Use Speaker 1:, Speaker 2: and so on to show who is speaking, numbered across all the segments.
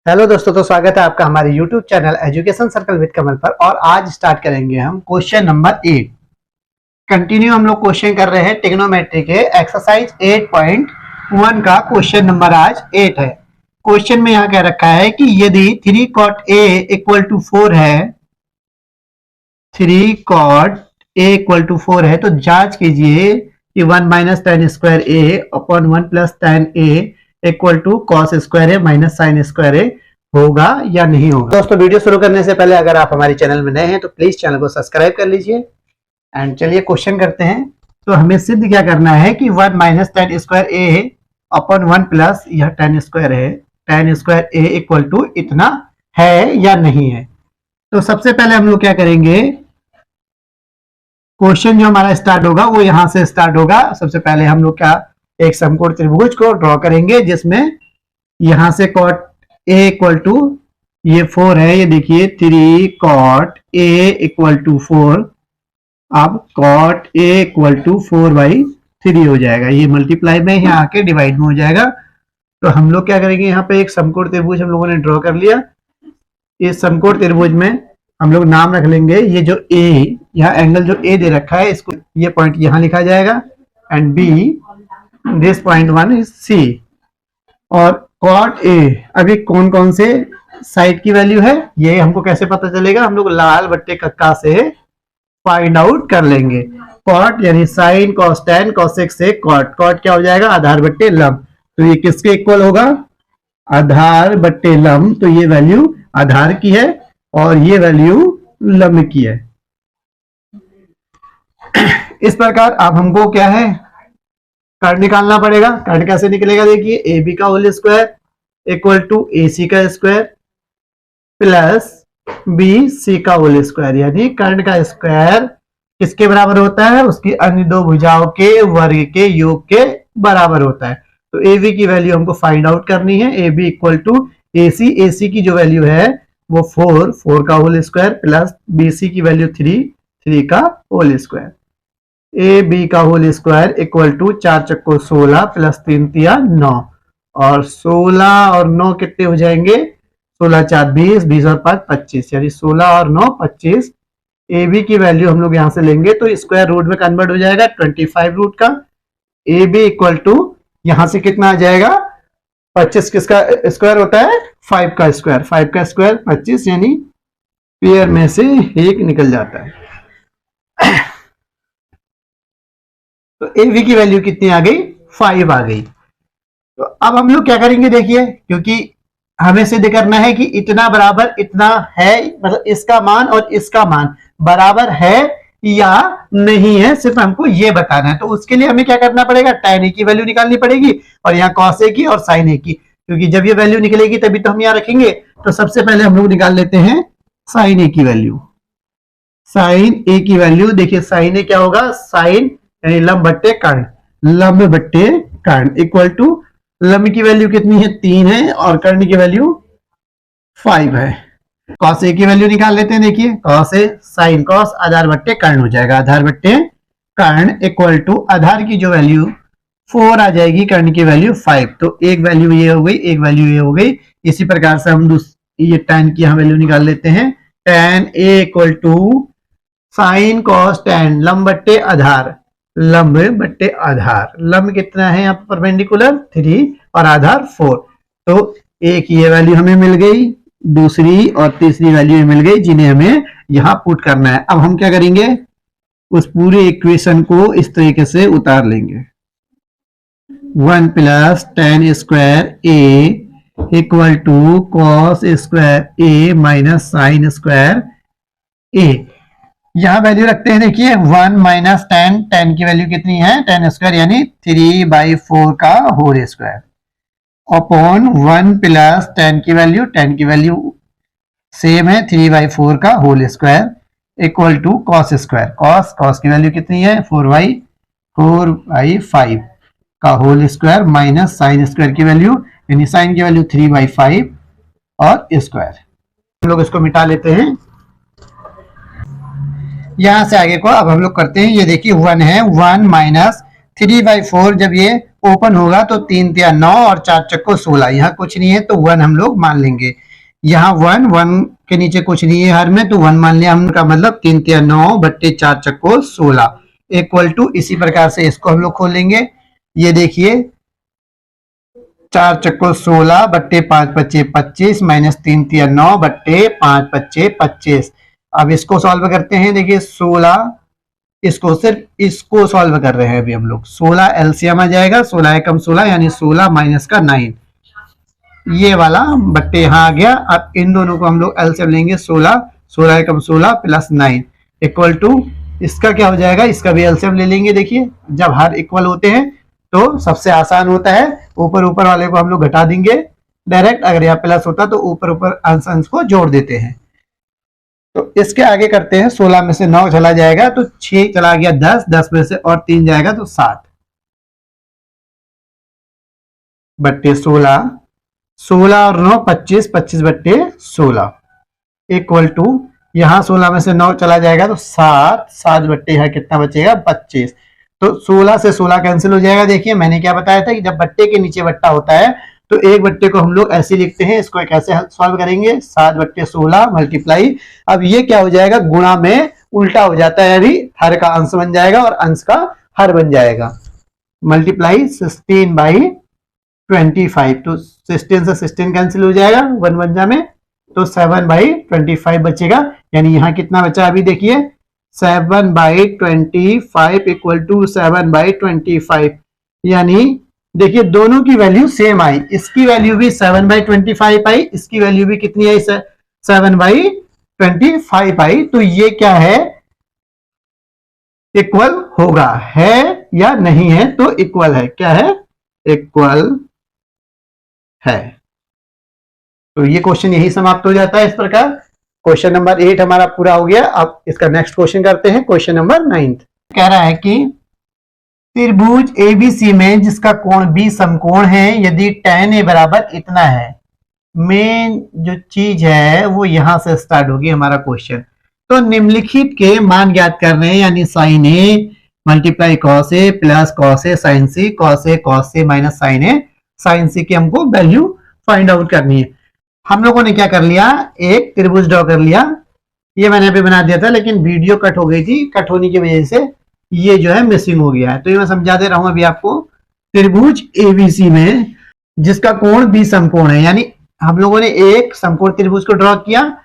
Speaker 1: Hello दोस्तों, तो स्वागत है आपका हमारे YouTube channel education circle with Kamal पर। और आज स्टार्ट करेंगे हम क्वेश्चन नंबर 8। कंटिन्यू हम लोग क्वेश्चन कर रहे हैं ट्रिग्नोमेट्री के एक्सरसाइज 8.1 का क्वेश्चन नंबर आज 8 है। क्वेश्चन में यहाँ कह रखा है कि यदि 3 cot A इक्वल टू 4 है, 3 cot A इक्वल टू 4 है, तो जांच कीजिए कि 1 minus tan square A upon 1 plus tan A equal to cos square है माइनस साइन स्क्वायर है होगा या नहीं होगा। दोस्तों, वीडियो शुरू करने से पहले अगर आप हमारे चैनल में नए हैं तो प्लीज चैनल को सब्सक्राइब कर लीजिए। एंड चलिए क्वेश्चन करते हैं। तो हमें सिद्ध क्या करना है कि 1 minus tan square A upon 1 plus यह tan स्क्वायर है, tan square A equal to इतना है या नहीं है। तो सबसे पहले हम लोग क्या करेंगे, क्वेश्चन जो हमारा स्टार्ट होगा वो यहां से स्टार्ट होगा। सबसे पहले हम लोग क्या एक समकोण त्रिभुज को ड्रॉ करेंगे जिसमें यहां से cot A इक्वल टू ये 4 है, ये देखिए 3 cot A इक्वल टू 4। अब cot A इक्वल टू 4/3 हो जाएगा, ये मल्टीप्लाई में यहाँ आके डिवाइड में हो जाएगा। तो हम लोग क्या करेंगे, यहाँ पे एक समकोण त्रिभुज हम लोगों ने ड्रॉ कर लिया। इस समकोण त्रिभुज में हम लोग नाम रख लेंगे, ये जो A, यहाँ एंगल जो A दे रखा है इसको ये पॉइंट यहाँ लिखा जाएगा and B, this point 1 is C। और cot A अभी कौन कौन से साइड की वैल्यू है ये हमको कैसे पता चलेगा, हम लोग लाल बट्टे कक्का से फाइंड आउट कर लेंगे। cot यानी साइन cos tan cosec से cot क्या हो जाएगा, आधार बट्टे लंब। तो ये किसके इक्वल होगा, आधार बट्टे लंब। तो ये वैल्यू आधार की है और ये वैल्यू लंब की है। इस प्रकार अब हमको क्या है, कर्ण निकालना पड़ेगा। कर्ण कैसे निकलेगा, देखिए ए बी का whole square equal to A सी का स्क्वायर प्लस बी सी का होल स्क्वायर, यानी कर्ण का स्क्वायर किसके बराबर होता है, उसकी अन्य दो भुजाओं के वर्ग के योग के बराबर होता है। तो ए बी की वैल्यू हमको फाइंड आउट करनी है। A B equal to A C की जो वैल्यू है वो 4 का whole square plus B C की वैल्यू 3 का होल स्क्वायर। ए बी का होल स्क्वायर इक्वल टू 4 चक्को 16 प्लस 3 तिया 9, और 16 और 9 कितने हो जाएंगे, 16 4 20, 20 और 5 25, यानी 16 और 9 25। ए बी की वैल्यू हम लोग यहां से लेंगे तो स्क्वायर रूट में कन्वर्ट हो जाएगा 25 रूट का। ए बी इक्वल टू यहां से कितना आ जाएगा, 25 किसका स्क्वायर होता है, 5 का स्क्वायर, 5 का स्क्वायर 25, यानी पेयर में से एक निकल जाता है। तो ए बी की वैल्यू कितनी आ गई, 5 आ गई। तो अब हम लोग क्या करेंगे, देखिए क्योंकि हमें सिद्ध करना है कि इतना बराबर इतना है, मतलब इसका मान और इसका मान बराबर है या नहीं है, सिर्फ हमको ये बताना है। तो उसके लिए हमें क्या करना पड़ेगा, tan a की वैल्यू निकालनी पड़ेगी और यहाँ cos a की और sin a की, क्योंकि जब ये वैल्यू निकलेगी तभी तो हम यहाँ रखेंगे। तो सबसे पहले हम लोग निकाल लेते हैं sin a की वैल्यू। sin a की वैल्यू देखिए, sin a क्या होगा, sin यानी लंब बट्टे कर्ण, लंब बट्टे कर्ण इक्वल टू लंब की वैल्यू कितनी है, 3 है और कर्ण की वैल्यू 5 है। cos a की वैल्यू निकाल लेते हैं। देखिए cos a sin cos आधार बट्टे कर्ण हो जाएगा, आधार बट्टे कर्ण इक्वल टू आधार की जो वैल्यू 4 आ जाएगी, कर्ण की वैल्यू 5। तो एक वैल्यू ये हो गई, एक वैल्यू ये हो गई। इसी प्रकार से हम ये tan की यहाँ वैल्यू निकाल लेते हैं। tan a equal to sin cos tan लंब बट्टे आधार, लंब बट्टे आधार, लंब कितना है यहाँ पर परपेंडिकुलर 3 और आधार 4। तो एक ये वैल्यू हमें मिल गई, दूसरी और तीसरी वैल्यू मिल गई जिन्हें हमें यहाँ पुट करना है। अब हम क्या करेंगे, उस पूरे इक्वेशन को इस तरीके से उतार लेंगे। 1 plus tan square a equal to cos square a minus sine square a। यहां वैल्यू रखते हैं, देखिए 1 माइनस tan की वैल्यू कितनी है, tan स्क्वायर यानी 3/4 का whole square upon 1 plus tan की वैल्यू सेम है 3/4 का whole square equal to cos square, cos की वैल्यू कितनी है 4/5 का whole square minus sine square की वैल्यू, यानी साइन की वैल्यू 3/5 और स्क्वायर। हम लोग इसको मिटा लेते हैं। यहां से आगे को अब हम लोग करते हैं, ये देखिए 1 है, 1 माइनस 3/4, जब ये ओपन होगा तो 3 तिया 9 और 4 चक्को 16, यहाँ कुछ नहीं है तो 1 हम लोग मान लेंगे। यहाँ 1 के नीचे कुछ नहीं है हर में, तो 1 मान लिया हम, का मतलब 3 तिया 9 बट्टे 4 चक्को 16 इक्वल टू, इसी प्रकार से इसको हम लोग खोलेंगे। ये देखिए 4 चक्को 16 बट्टे 5 पच्चे 25 माइनस 3 तिया 9 बट्टे 5 पच्चे 25। अब इसको सॉल्व करते हैं। देखिए 16, इसको सिर्फ इसको सॉल्व कर रहे हैं अभी हम लोग। 16 एलसीएम आ जाएगा, 16 एकम 16 यानी 16 माइनस का 9, ये वाला बट्टे यहाँ आ गया। अब इन दोनों को हम लोग एलसीएम लेंगे, 16 एकम 16 प्लस 9 इक्वल टू, इसका क्या हो जाएगा, इसका भी एलसीएम ले लेंगे। देखिए जब हर इक्वल होते हैं तो सबसे आसान होता है, ऊपर ऊपर वाले को हम लोग घटा देंगे डायरेक्ट, अगर यहाँ प्लस होता तो ऊपर ऊपर अंश अंश को जोड़ देते हैं। तो इसके आगे करते हैं, 16 में से 9 चला जाएगा तो 6 चला गया 10, 10 में से और 3 जाएगा तो 60 बट्टे 16, 16 और 9 25, 25 बट्टे 16 इक्वल टू, यहाँ 16 में से 9 चला जाएगा तो 7, 7 बट्टे यहाँ कितना बचेगा 25। तो 16 से 16 कैंसिल हो जाएगा। देखिए मैंने क्या बताया था कि जब बट्टे के नीचे बट्टा होता है तो एक बट्टे को हम लोग ऐसे लिखते हैं, इसको कैसे सॉल्व करेंगे, 7 बट्टे 16 मल्टीप्लाई, अब ये क्या हो जाएगा, गुणा में उल्टा हो जाता है, यानी हर का अंश बन जाएगा और अंश का हर बन जाएगा। मल्टीप्लाई 16 बाई 25, तो 16 से 16 कैंसिल हो जाएगा, 1 बन जा में, तो 7 बाई 25 बचेगा। यानी यहाँ कितना बचा अभी देखिए, 7 बाई 25 इक्वल टू 7 बाई 25, यानी देखिए दोनों की वैल्यू सेम आई, इसकी वैल्यू भी 7 बाई 25 आई, इसकी वैल्यू भी कितनी आई 7 बाई 25 आई। तो ये क्या है, इक्वल होगा, है या नहीं है, तो इक्वल है, क्या है, इक्वल है। तो ये क्वेश्चन यही समाप्त हो जाता है इस प्रकार। क्वेश्चन नंबर 8 हमारा पूरा हो गया। अब इसका नेक्स्ट क्वेश्चन करते हैं, क्वेश्चन नंबर 9। कह रहा है कि त्रिभुज एबीसी में जिसका कोण बी समकोण है, यदि tan a बराबर इतना है, मेन जो चीज है वो यहां से स्टार्ट होगी हमारा क्वेश्चन। तो निम्नलिखित के मान ज्ञात करने हैं, यानी sign A multiply cos A plus cos A sign C, cos A minus sign A sign सी की हमको वैल्यू फाइंड आउट करनी है। हम लोगों ने क्या कर लिया, एक त्रिभुज ड्रॉ कर लिया, ये मैंने अभी बना दिया था लेकिन वीडियो कट हो गई थी, कट होने की वजह से ये जो है मिसिंग हो गया है, तो ये मैं समझा दे रहा हूं अभी आपको। त्रिभुज एबीसी में जिसका कोण बी समकोण है, यानी हम लोगों ने एक समकोण त्रिभुज को ड्रॉ किया,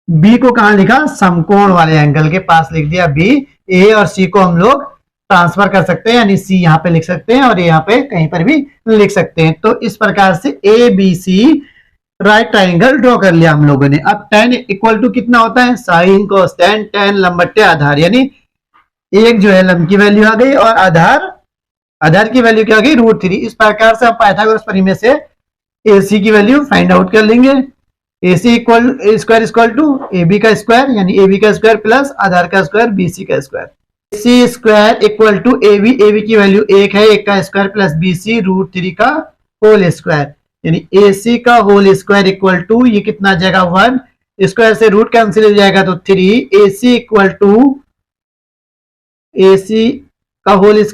Speaker 1: बी को कहां लिखा, समकोण वाले एंगल के पास लिख दिया बी। ए और सी को हम लोग ट्रांसफर कर सकते हैं, यानी सी यहाँ पे लिख सकते हैं और यहाँ पे कहीं पर भी लिख सकते हैं। तो इस प्रकार से A B C right triangle draw कर लिया हम लोगों ने। अब tan इक्वल टू कितना होता है, साइन कोस tan, tan लंब बट्टे आधार, यानी एक जो है लंब की वैल्यू आ गई और आधार की वैल्यू क्या आ गई, √3। इस प्रकार से हम पाइथागोरस प्रमेय से AC की वैल्यू फाइंड आउट कर लेंगे। AC equal square equal to AB का स्क्वायर, यानी AB का स्क्वायर प्लस आधार का स्क्वायर BC का square. AC square equal to AB की वैल्यू 1 है, 1 का स्क्वायर प्लस BC √3 का होल स्क्वायर, यानी AC का होल स्क्वायर इक्वल टू, ये कितना आ जाएगा 1, स्क्वायर से रूट कैंसिल हो जाएगा तो 3, AC इक्वल टू AC का होल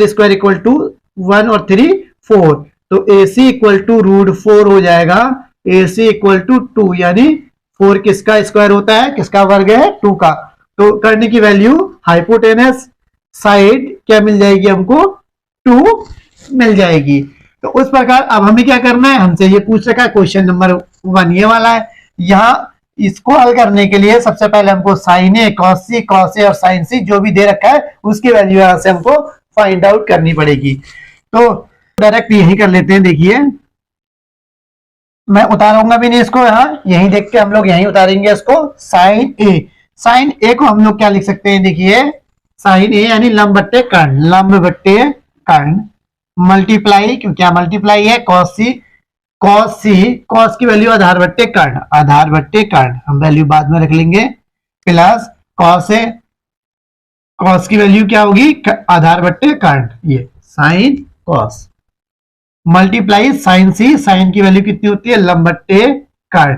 Speaker 1: स्क्वायर इक्वल टू 1 और 3 4, तो AC इक्वल टू √4 हो जाएगा, AC इक्वल टू 2, यानी 4 किसका स्क्वायर होता है, किसका वर्ग है, 2 का। तो करने की वैल्यू हाइपोटेनस साइड क्या मिल जाएगी हमको, 2 मिल जाएगी। तो उस प्रकार अब हमें क्या करना है, हमसे ये पूछ रखा है क्वेश्चन नंबर 1 ये वाला है। यहाँ इसको हल करने के लिए सबसे पहले हमको साइन ए कॉस ए और साइन सी जो भी दे रखा है उसकी वैल्यू यहां से हमको फाइंड आउट करनी पड़ेगी। तो डायरेक्ट यही कर लेते हैं। देखिए मैं उतारूंगा भी नहीं इसको, यहाँ यही देख के हम लोग यही उतारेंगे इसको। साइन ए को हम लोग क्या लिख सकते हैं, देखिए साइन ए यानी लंब बट्टे कर्ण मल्टीप्लाई, क्योंकि क्या मल्टीप्लाई है, कॉस की वैल्यू आधार बट्टे कर्ण, हम वैल्यू बाद में रख लेंगे, प्लस कॉस की वैल्यू क्या होगी, आधार बट्टे कर्ण, ये sine cos multiply sign C, sine की वैल्यू कितनी होती है, लंब बट्टे कर्ण।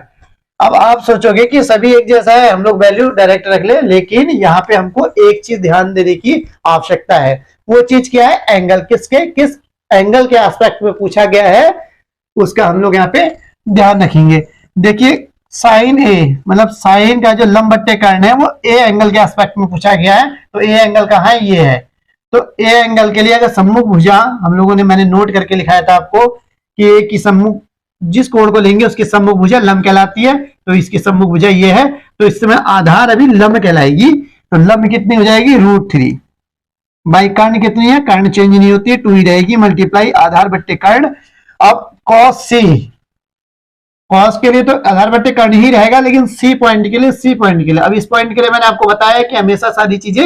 Speaker 1: अब आप सोचोगे कि सभी एक जैसा है, हम लोग वैल्यू डायरेक्ट रख ले, लेकिन यहाँ पे हमको एक चीज ध्यान देने की आवश्यकता है। वो चीज क्या है, एंगल, किस एंगल के एस्पेक्ट में पूछा गया है उसका हम लोग यहाँ पे ध्यान रखेंगे। देखिए साइन ए मतलब साइन का जो लंब बट्टे कर्ण है वो ए एंगल के एस्पेक्ट में पूछा गया है। तो ए एंगल कहाँ है, ये है। तो ए एंगल के लिए अगर सम्मुख भुजा हम लोगों ने, मैंने नोट करके लिखाया था आपको कि ए की सम्मुख, जिस कोण को लेंगे उसकी सम्मुख भुजा लंब कहलाती है। तो इसकी सम्मुख भुजा ये है, तो इस समय आधार अभी लंब कहलाएगी। तो लंब कितनी हो जाएगी, √3 बाई कर्ण कितनी है, कर्ण चेंज नहीं होती है, 2 ही रहेगी, मल्टीप्लाई आधार बट्टे कर्ण। अब कॉस सी, कॉस के लिए तो आधार बट्टे कर्ण ही रहेगा, लेकिन सी पॉइंट के लिए, सी पॉइंट के लिए, अब इस पॉइंट के लिए मैंने आपको बताया कि हमेशा सारी चीजें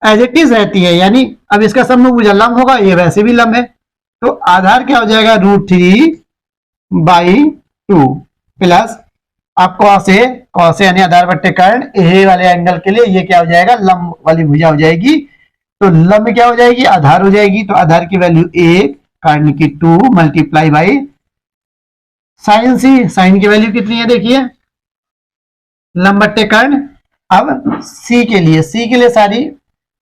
Speaker 1: एज इट इज रहती है, यानी अब इसका सम्मुख भुजा लंब होगा, ये वैसे भी लंब है। तो आधार क्या हो जाएगा, √3/2 प्लस अब कॉस ए, कॉस ए यानी आधार बट्टे कर्ण ए वाले एंगल के लिए ये क्या हो जाएगा, लंब वाली भुजा हो जाएगी। तो लंब क्या हो जाएगी, आधार हो जाएगी। तो आधार की वैल्यू 1, कर्ण की 2 multiply by sine C, sine की वैल्यू कितनी है देखिए, लंब बट्टे कर्ण। अब सी के लिए, सी के लिए सारी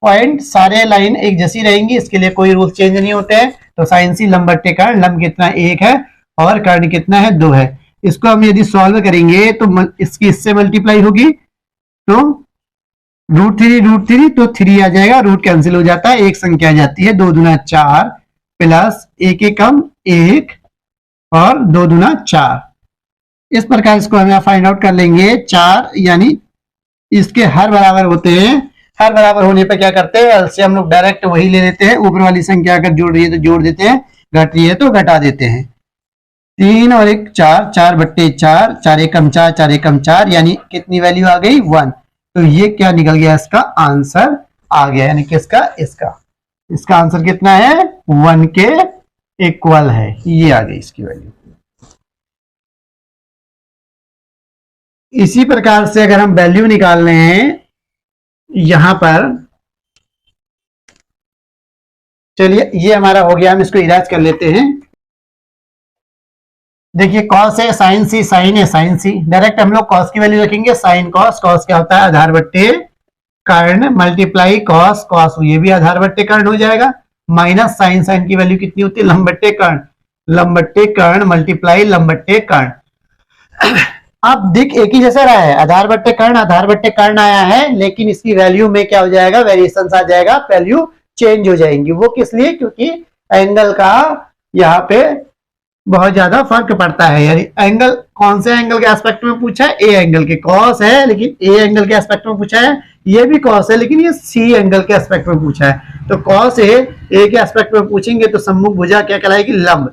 Speaker 1: पॉइंट, सारे लाइन एक जैसी रहेंगी, इसके लिए कोई रूल चेंज नहीं होते हैं। तो साइन सी लंब बट्टे कर्ण, लंब कितना 1 है और कर्ण कितना है 2 है। इसको हम यदि सॉल्व करेंगे तो इसकी इससे मल्टीप्लाई होगी, तो √3 तो 3 आ जाएगा, रूट कैंसिल हो जाता है, एक संख्या आ जाती है, 2 दूना 4 प्लस 1 कम 1 और 2 दूना 4। इस प्रकार इसको हम यहाँ फाइंड आउट कर लेंगे। 4 यानी इसके हर बराबर होते हैं, हर बराबर होने पर क्या करते हैं, से हम लोग डायरेक्ट वही ले लेते हैं, ऊपर वाली संख्या अगर जोड़ रही है तो जोड़ देते हैं, घट रही है तो घटा देते हैं। 3 और 1 4, 4 बट्टे 4, 4 एकम 4, 4 एकम 4, यानी कितनी वैल्यू आ गई 1। तो ये क्या निकल गया, इसका आंसर आ गया, यानी किसका, इसका आंसर कितना है, 1 के इक्वल है, ये आ गई इसकी वैल्यू। इसी प्रकार से अगर हम वैल्यू निकाल रहे हैं यहां पर, चलिए ये हमारा हो गया, हम इसको इरेज कर लेते हैं। देखिए कॉस है, साइन सी, साइन है, साइन सी, डायरेक्ट हम लोग कॉस की वैल्यू रखेंगे, साइन कॉस, कॉस क्या होता है आधार बट्टे कर्ण मल्टीप्लाई कॉस, कॉस ये भी आधार बट्टे कर्ण हो जाएगा, माइनस साइन, साइन की वैल्यू कितनी होती है, लंब बट्टे कर्ण, लंब बट्टे कर्ण मल्टीप्लाई लंब बट्टे कर्ण। अब दिख एक ही जैसा रहा है, आधार बट्टे कर्ण आया है, लेकिन इसकी वैल्यू में क्या हो जाएगा, वेरिएशन आ जाएगा, वैल्यू चेंज हो जाएंगी। वो किस लिए, क्योंकि एंगल का यहाँ पे बहुत ज्यादा फर्क पड़ता है। यानी एंगल कौन से एंगल के एस्पेक्ट में पूछा है, ए एंगल के, कॉस है लेकिन ए एंगल के एस्पेक्ट में पूछा है, ये भी कॉस है लेकिन ये सी एंगल के एस्पेक्ट में पूछा है। तो कॉस ए के एस्पेक्ट में पूछेंगे तो सम्मुख भुजा क्या कहलाएगी, लंब,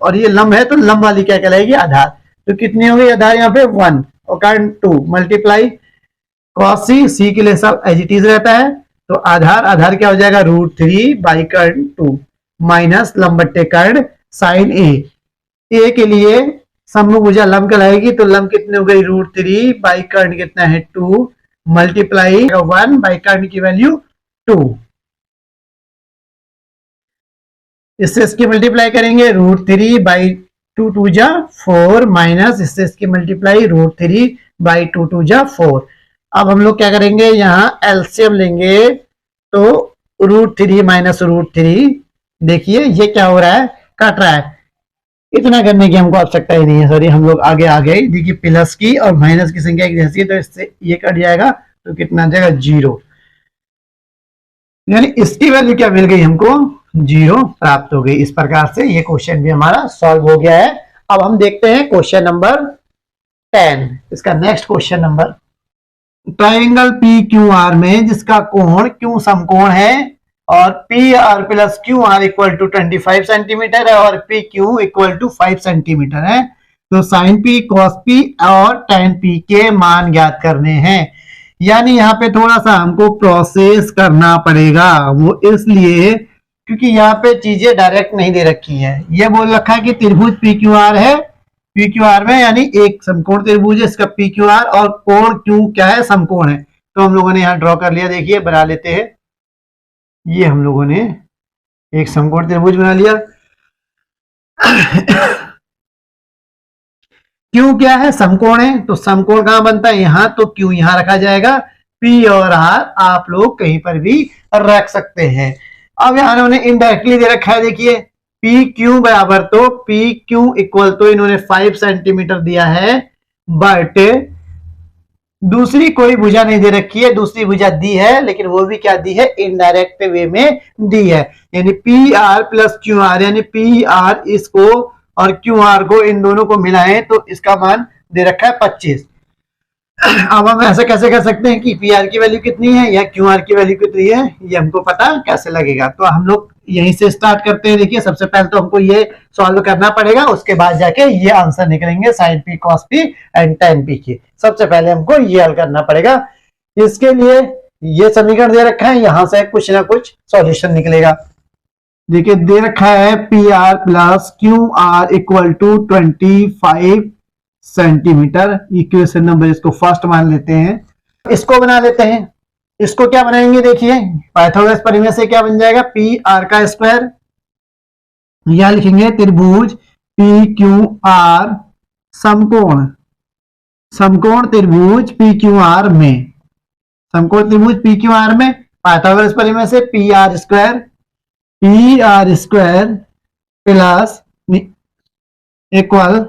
Speaker 1: और ये लंब है तो लंब वाली क्या कहलाएगी, आधार। तो कितनी हो गई आधार यहाँ पे 1 और कर्ण 2 मल्टीप्लाई कॉस सी के लिए सब एज इट इज रहता है। तो आधार क्या हो जाएगा, √3 बाई कर्ण 2 माइनस लंब बट्टे कर्ण साइन ए के लिए सम्मुख भुजा लंब कहलाएगी, तो लंब कितने हो गई, √3 बाई कर्ण कितना है 2 मल्टीप्लाई 1 बाई कर्ण की वैल्यू 2, इससे इसकी मल्टीप्लाई करेंगे, √3 बाई 2 2 जा 4 माइनस इससे इसकी मल्टीप्लाई √3 बाई 2 2 जा 4। अब हम लोग क्या करेंगे, यहाँ एलसीएम लेंगे, तो √3 माइनस √3, देखिए ये क्या हो रहा है, कट रहा है, इतना करने की हमको आवश्यकता ही नहीं है, सॉरी हम लोग आगे आ गए। देखिए प्लस की और माइनस की संख्या एक जैसी है, तो इससे ये कट जाएगा, तो कितना आ जाएगा 0, यानी इसकी वैल्यू क्या मिल गई हमको, 0 प्राप्त हो गई। इस प्रकार से ये क्वेश्चन भी हमारा सॉल्व हो गया है। अब हम देखते हैं क्वेश्चन नंबर 10, इसका next question number, triangle PQR में जिसका कोण Q समकोण है और PR plus QR equal to 25 centimetre है और PQ इक्वल टू 5 सेंटीमीटर है, तो साइन P cos P और tan P के मान ज्ञात करने हैं। यानी यहाँ पे थोड़ा सा हमको प्रोसेस करना पड़ेगा, वो इसलिए क्योंकि यहाँ पे चीजें डायरेक्ट नहीं दे रखी है। ये बोल रखा है कि त्रिभुज PQR है, PQR में यानी एक समकोण त्रिभुज है, इसका PQR और कोण Q क्या है, समकोण है। तो हम लोगों ने यहाँ ड्रॉ कर लिया, देखिए बना लेते हैं, ये हम लोगों ने एक समकोण त्रिभुज बना लिया। Q क्या है, समकोण है, तो समकोण कहां बनता है, यहां, तो Q यहां रखा जाएगा, P और R आप लोग कहीं पर भी रख सकते हैं। अब यहाँ इन्होंने इनडायरेक्टली दे रखा है, देखिए पी क्यू बराबर, तो पी क्यू इक्वल तो इन्होंने 5 सेंटीमीटर दिया है, बट दूसरी कोई भुजा नहीं दे रखी है, दूसरी भुजा दी है लेकिन वो भी क्या दी है, इनडायरेक्ट वे में दी है, यानी P R plus Q are, यानी पी आर इसको और क्यू आर को, इन दोनों को मिलाएं तो इसका मान दे रखा है 25। अब हम ऐसे कैसे कर सकते हैं कि पी आर की वैल्यू कितनी है या क्यू आर की वैल्यू कितनी है, ये हमको पता कैसे लगेगा। तो हम लोग यहीं से स्टार्ट करते हैं। देखिए सबसे पहले तो हमको ये सॉल्व करना पड़ेगा, उसके बाद जाके ये आंसर निकलेंगे sine P cos P and tan P की। सबसे पहले हमको ये हल करना पड़ेगा। इसके लिए ये समीकरण दे रखा है, यहां से कुछ ना कुछ सॉल्यूशन निकलेगा। देखिए दे रखा है P R plus Q R equal to 25 centimetre. Equation number इसको फर्स्ट मान लेते हैं, इसको बना लेते हैं। इसको क्या बनाएंगे, देखिए पाइथागोरस परिमेय से क्या बन जाएगा, पी आर का स्क्वायर, यह लिखेंगे त्रिभुज पी क्यू आर समकोण, समकोण त्रिभुज पी क्यू आर में, समकोण त्रिभुज पी क्यू आर में पाइथागोरस परिमेय से P R square plus equal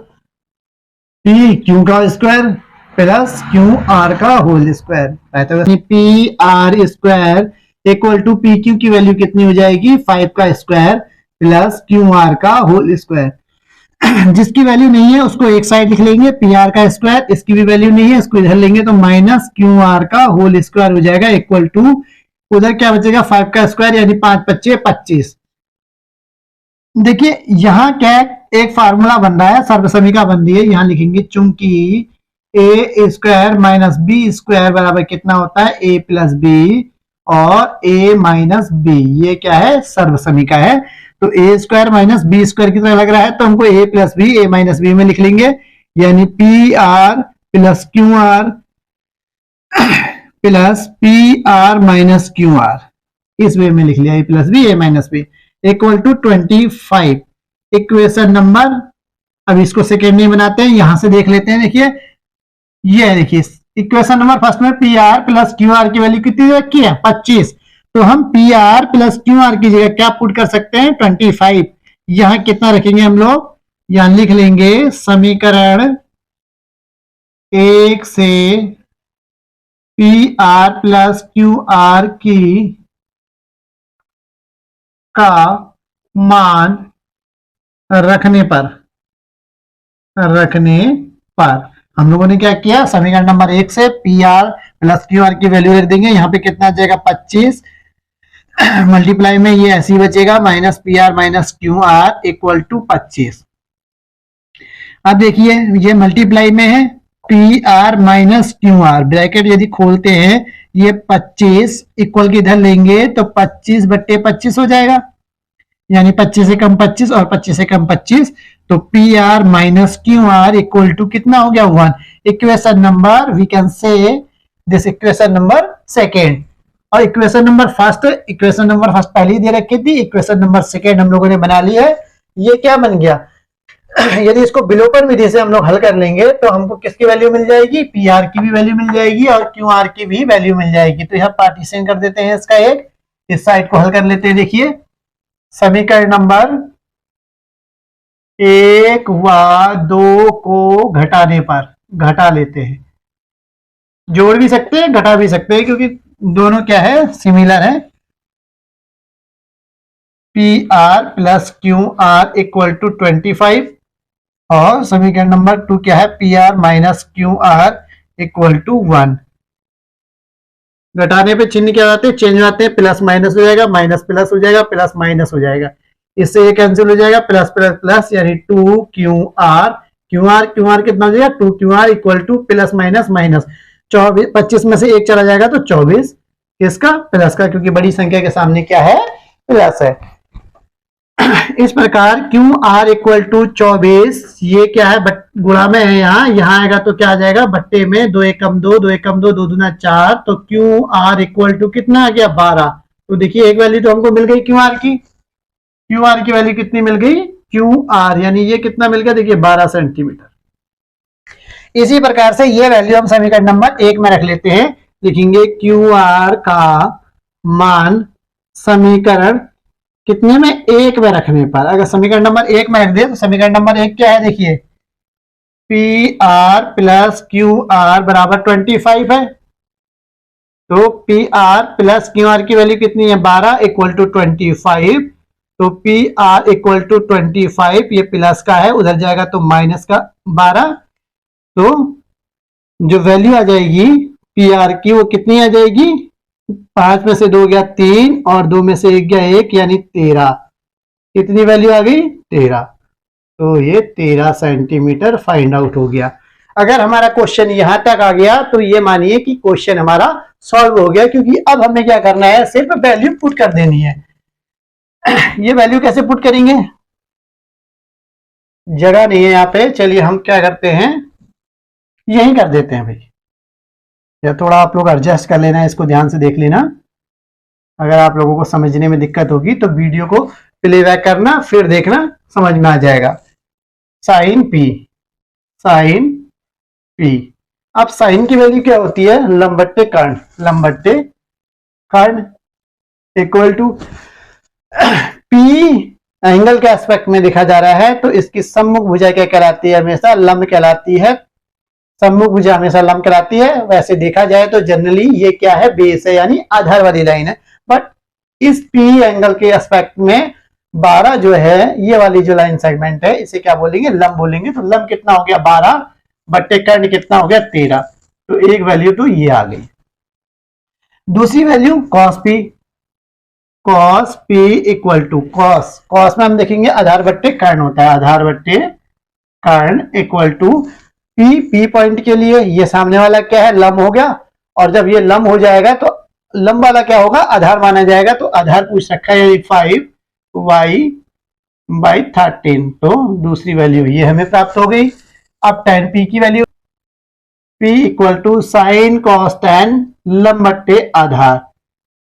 Speaker 1: P Q का स्क्वायर प्लस क्यू आर का whole square. P R square equal to P Q की वैल्यू कितनी हो जाएगी, 5 का स्क्वायर प्लस क्यू आर का होल स्क्वायर। जिसकी वैल्यू नहीं है उसको एक साइड लिख लेंगे, पी आर का स्क्वायर, इसकी भी वैल्यू नहीं है इसको इधर लेंगे तो माइनस क्यू आर का होल स्क्वायर हो जाएगा इक्वल टू, उधर क्या बचेगा 5 का स्क्वायर यानी 5 5 25। देखिए यहां क्या एक फार्मूला बन रहा है, सर्वसमीका बन रही है, यहां लिखेंगे चूंकि ए स्क्वायर माइनस बी स्क्वायर बराबर कितना होता है, ए प्लस बी और ए माइनस बी, ये क्या है सर्वसमीका है। तो A square minus B square की तरह लग रहा है तो हमको A plus B A minus B में लिख लेंगे, यानी P R plus Q R plus P R minus Q R, इस वे में लिख लिया, A plus B A minus B equal to 25। Equation number, अब इसको सेकेंड में बनाते हैं, यहां से देख लेते हैं। देखिए ये देखिए इक्वेशन नंबर फर्स्ट में P R plus Q are की वैल्यू कितनी रखी है, 25। तो हम P R plus Q are की जगह क्या पुट कर सकते हैं, 25। यहां कितना रखेंगे हम लोग, यहां लिख लेंगे समीकरण 1 से P R plus Q are की का मान रखने पर हम लोगों ने क्या किया, समीकरण नंबर 1 से P R plus Q are की वैल्यू रख देंगे, यहाँ पे कितना आ जाएगा 25 मल्टीप्लाई में ये ऐसे ही बचेगा minus P R minus Q R equal to 25। अब देखिए ये मल्टीप्लाई में है P R minus Q R, bracket यदि खोलते हैं ये 25 इक्वल के इधर लेंगे तो 25 बट्टे 25 हो जाएगा, यानी 25 से कम 25 और 25 से कम 25, तो P R minus Q R equal to कितना हो गया 1। Equation number we can say this equation number second. और इक्वेशन नंबर फर्स्ट पहले ही दे रखी थी, इक्वेशन नंबर सेकेंड हम लोगों ने बना ली है। ये क्या बन गया यदि इसको विलोपन विधि से हम लोग हल कर लेंगे तो हमको किसकी वैल्यू मिल जाएगी, पी आर की भी वैल्यू मिल जाएगी और क्यू आर की भी वैल्यू मिल जाएगी। तो यह पार्टीशन कर देते हैं इसका, एक इस साइड को हल कर लेते हैं। देखिए समीकरण नंबर 1 व 2 को घटाने पर, घटा लेते हैं, जोड़ भी सकते हैं घटा भी सकते हैं क्योंकि दोनों क्या है सिमिलर है। P R plus Q R equal to 25 और समीकरण नंबर 2 क्या है, P R minus Q R equal to 1। घटाने पे चिन्ह क्या आते हैं, चेंज आते हैं, प्लस माइनस हो जाएगा, माइनस प्लस हो जाएगा, प्लस माइनस हो जाएगा, इससे ये कैंसिल हो जाएगा, प्लस प्लस प्लस यानी 2 क्यू आर कितना हो जाएगा 2 Q R equal two plus minus minus 24, 25 में से एक चला जाएगा तो 24 किसका, प्लस का, क्योंकि बड़ी संख्या के सामने क्या है प्लस है। इस प्रकार क्यू आर इक्वल टू 24, ये क्या है गुणा में है, यहाँ आएगा तो क्या आ जाएगा बट्टे में, 2 एकम 2, 2 एकम 2, 2 दूना 4, तो क्यू आर इक्वल टू कितना आ गया 12। तो देखिए एक वैल्यू तो हमको मिल गई क्यू आर की वैल्यू कितनी मिल गई, क्यू आर यानी ये कितना मिल गया, देखिए 12 सेंटीमीटर। इसी प्रकार से ये वैल्यू हम समीकरण नंबर 1 में रख लेते हैं, लिखेंगे क्यू आर का मान समीकरण कितने में, एक में रखने पर। अगर समीकरण नंबर एक में रख दे तो समीकरण नंबर एक क्या है, देखिए P R plus Q are बराबर 25 है। तो P R plus Q are की वैल्यू कितनी है, 12 इक्वल टू 25। तो पी आर इक्वल टू 25, ये प्लस का है, उधर जाएगा तो माइनस का 12। तो जो वैल्यू आ जाएगी पी आर की वो कितनी आ जाएगी, 5 में से 2 गया 3 और 2 में से 1 गया 1 यानी 13। कितनी वैल्यू आ गई, 13। तो ये 13 सेंटीमीटर फाइंड आउट हो गया। अगर हमारा क्वेश्चन यहां तक आ गया तो ये मानिए कि क्वेश्चन हमारा सॉल्व हो गया, क्योंकि अब हमें क्या करना है, सिर्फ वैल्यू पुट कर देनी है। ये वैल्यू कैसे पुट करेंगे, जगह नहीं है यहाँ पे, चलिए हम क्या करते हैं, यही कर देते हैं भाई। या थोड़ा आप लोग एडजस्ट कर लेना, इसको ध्यान से देख लेना। अगर आप लोगों को समझने में दिक्कत होगी तो वीडियो को प्लेबैक करना, फिर देखना, समझ में आ जाएगा। Sine P, sine P. अब साइन की वैल्यू क्या होती है, लंब बट्टे कर्ण, लंब बट्टे कर्ण इक्वल टू पी एंगल के एस्पेक्ट में देखा जा रहा है तो इसकी सम्मुख भुजा क्या कहलाती है, हमेशा लंब कहलाती है। सम्मुख भुजा हमेशा लंब कहलाती है। वैसे देखा जाए तो जनरली ये क्या है, बेस है, यानी आधार वाली लाइन है। बट इस पी एंगल के एस्पेक्ट में 12 जो है, ये वाली जो लाइन सेगमेंट है, इसे क्या बोलेंगे, लंब बोलेंगे। तो लंब कितना हो गया, 12 बट्टे कर्ण कितना हो गया, 13। तो एक वैल्यू तो ये आ गई। दूसरी value cos P, cos P equal to cos, cos में हम देखेंगे आधार बट्टे कर्ण होता है, आधार बट्टे कर्ण equal to P, P point के लिए ये सामने वाला क्या है, लंब हो गया। और जब ये लंब हो जाएगा तो लंब वाला क्या होगा, आधार माना जाएगा। तो आधार पूछ रखा है 5y/13। तो दूसरी वैल्यू ये हमें प्राप्त हो गई। अब tan p की value, p equal to sine cos tan लंब बट्टे आधार।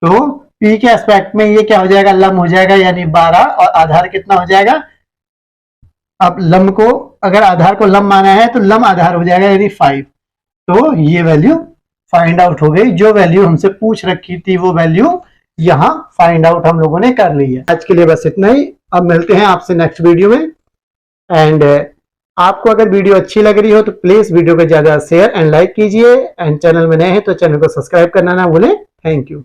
Speaker 1: तो p के एस्पेक्ट में ये क्या हो जाएगा, लंब हो जाएगा, यानी 12 और आधार कितना हो जाएगा। अब लंब को, अगर आधार को लंब माना है तो लंब आधार हो जाएगा, यानी 5। तो ये वैल्यू फाइंड आउट हो गई। जो वैल्यू हमसे पूछ रखी थी वो वैल्यू यहां फाइंड आउट हम लोगों ने कर ली है। आज के लिए बस इतना ही। अब मिलते हैं आपसे नेक्स्ट वीडियो में। एंड आपको अगर वीडियो अच्छी लग रही हो तो प्लीज वीडियो को ज्यादा शेयर एंड लाइक कीजिए। एंड चैनल में नए हैं तो चैनल को सब्सक्राइब करना ना भूलें। Thank you.